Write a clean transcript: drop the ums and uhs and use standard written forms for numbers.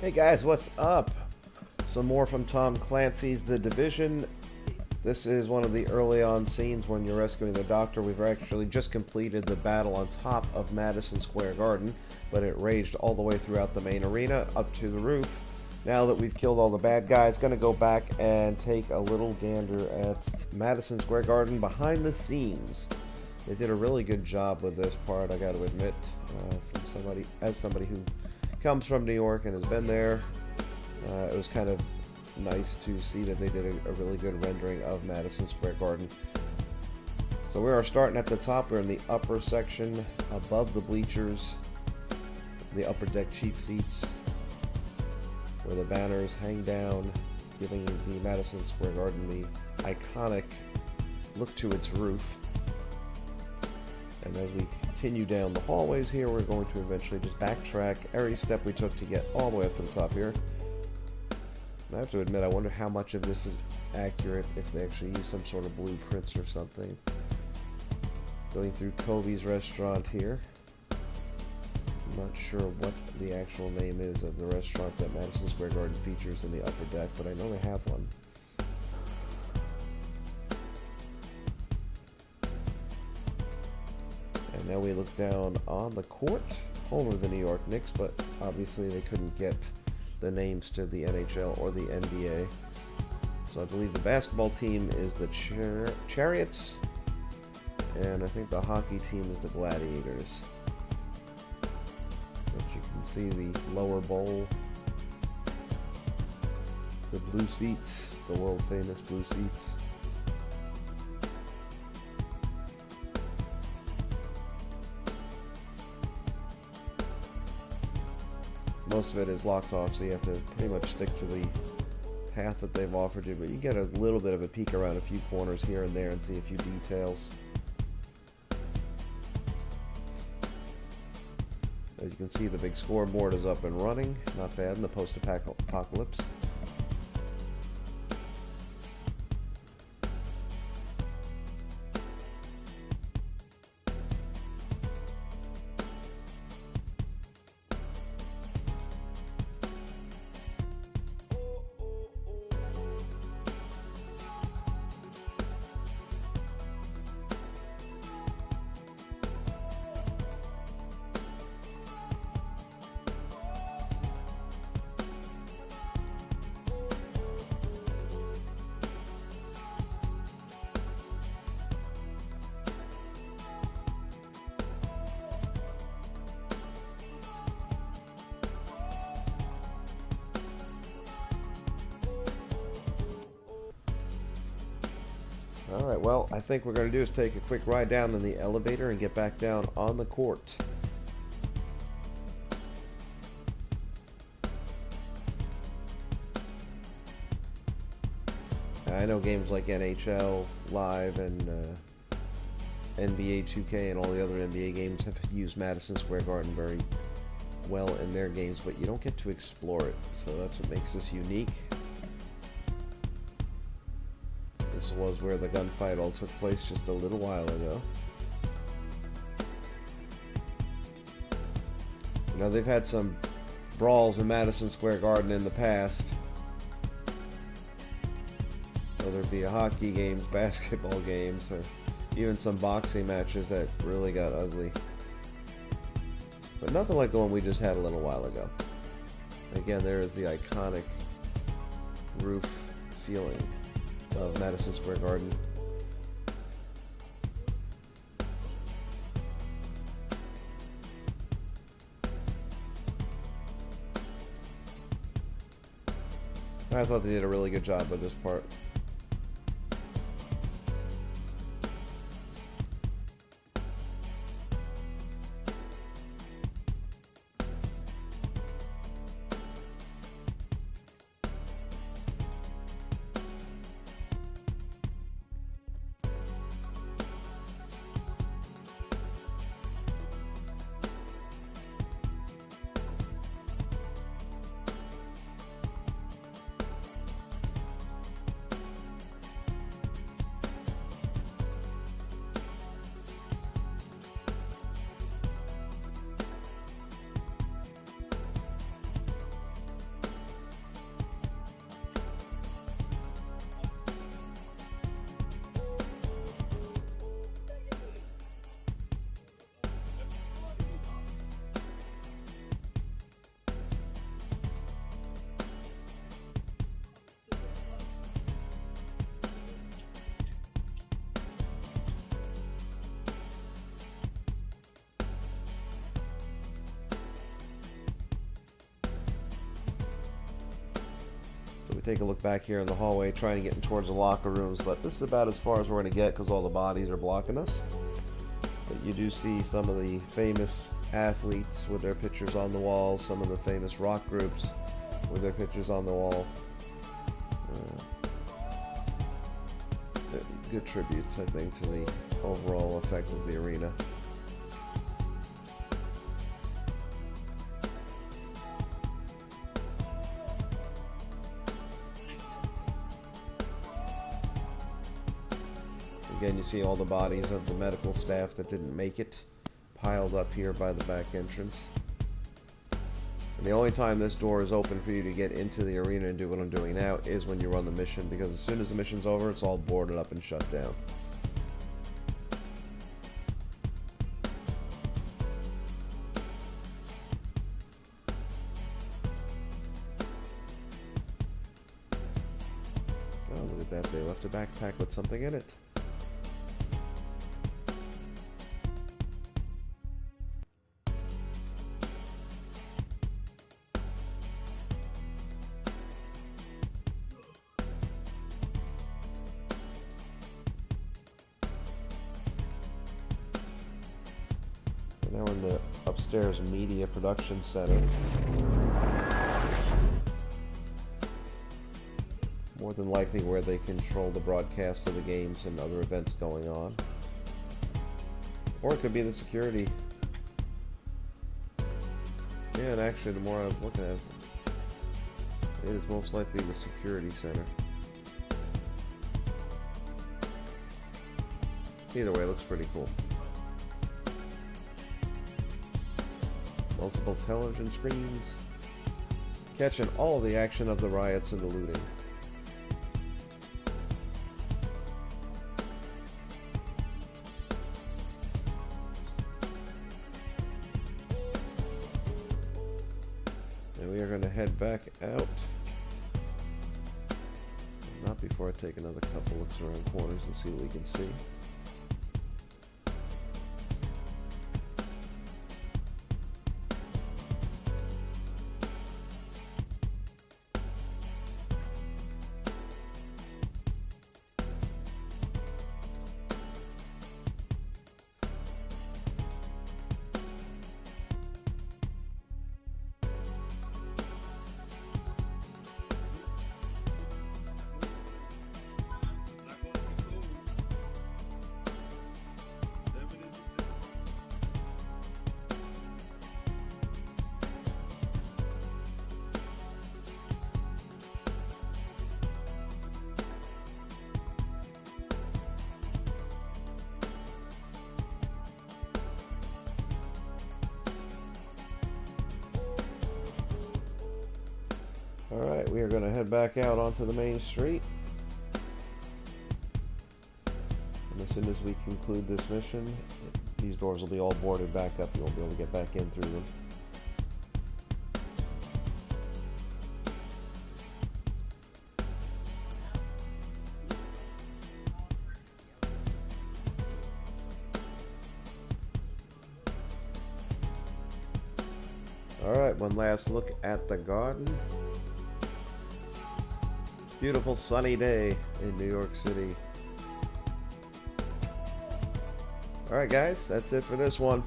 Hey guys, what's up? Some more from Tom Clancy's The Division. This is one of the early on scenes when you're rescuing the Doctor. We've actually just completed the battle on top of Madison Square Garden, but it raged all the way throughout the main arena up to the roof. Now that we've killed all the bad guys, gonna go back and take a little gander at Madison Square Garden behind the scenes. They did a really good job with this part, I gotta admit, as somebody who comes from New York and has been there. It was kind of nice to see that they did a really good rendering of Madison Square Garden. So we are starting at the top. We're in the upper section above the bleachers, the upper deck cheap seats, where the banners hang down, giving the Madison Square Garden the iconic look to its roof. And as we continue down the hallways here, we're going to eventually just backtrack every step we took to get all the way up to the top here. And I have to admit, I wonder how much of this is accurate, if they actually use some sort of blueprints or something. Going through Kobe's restaurant here. I'm not sure what the actual name is of the restaurant that Madison Square Garden features in the upper deck, but I know they have one. And now we look down on the court, home of the New York Knicks, but obviously they couldn't get the names to the NHL or the NBA. So I believe the basketball team is the Chariots, and I think the hockey team is the Gladiators. But you can see the lower bowl, the blue seats, the world famous blue seats. Most of it is locked off, so you have to pretty much stick to the path that they've offered you, but you get a little bit of a peek around a few corners here and there and see a few details. As you can see, the big scoreboard is up and running. Not bad in the post-apocalypse. Alright, well, I think what we're going to do is take a quick ride down in the elevator and get back down on the court. I know games like NHL Live and NBA 2K and all the other NBA games have used Madison Square Garden very well in their games, but you don't get to explore it, so that's what makes this unique. This was where the gunfight all took place just a little while ago. Now, they've had some brawls in Madison Square Garden in the past. Whether it be hockey games, basketball games, or even some boxing matches that really got ugly. But nothing like the one we just had a little while ago. Again, there is the iconic roof ceiling of Madison Square Garden. I thought they did a really good job with this part. take a look back here in the hallway, trying to get in towards the locker rooms, but this is about as far as we're going to get because all the bodies are blocking us. But you do see some of the famous athletes with their pictures on the walls, some of the famous rock groups with their pictures on the wall. Good tributes, I think, to the overall effect of the arena. Again, you see all the bodies of the medical staff that didn't make it piled up here by the back entrance. And the only time this door is open for you to get into the arena and do what I'm doing now is when you run the mission, because as soon as the mission's over, it's all boarded up and shut down. Oh, look at that. They left a backpack with something in it. Now we're in the upstairs media production center. More than likely where they control the broadcast of the games and other events going on. Or it could be the security. Yeah, and actually the more I'm looking at it, it is most likely the security center. Either way, it looks pretty cool. Multiple television screens, catching all the action of the riots and the looting. And we are going to head back out. Not before I take another couple looks around corners and see what we can see. Alright, we are going to head back out onto the main street. And as soon as we conclude this mission, these doors will be all boarded back up. You won't be able to get back in through them. Alright, one last look at the garden. Beautiful sunny day in New York City. Alright guys, that's it for this one.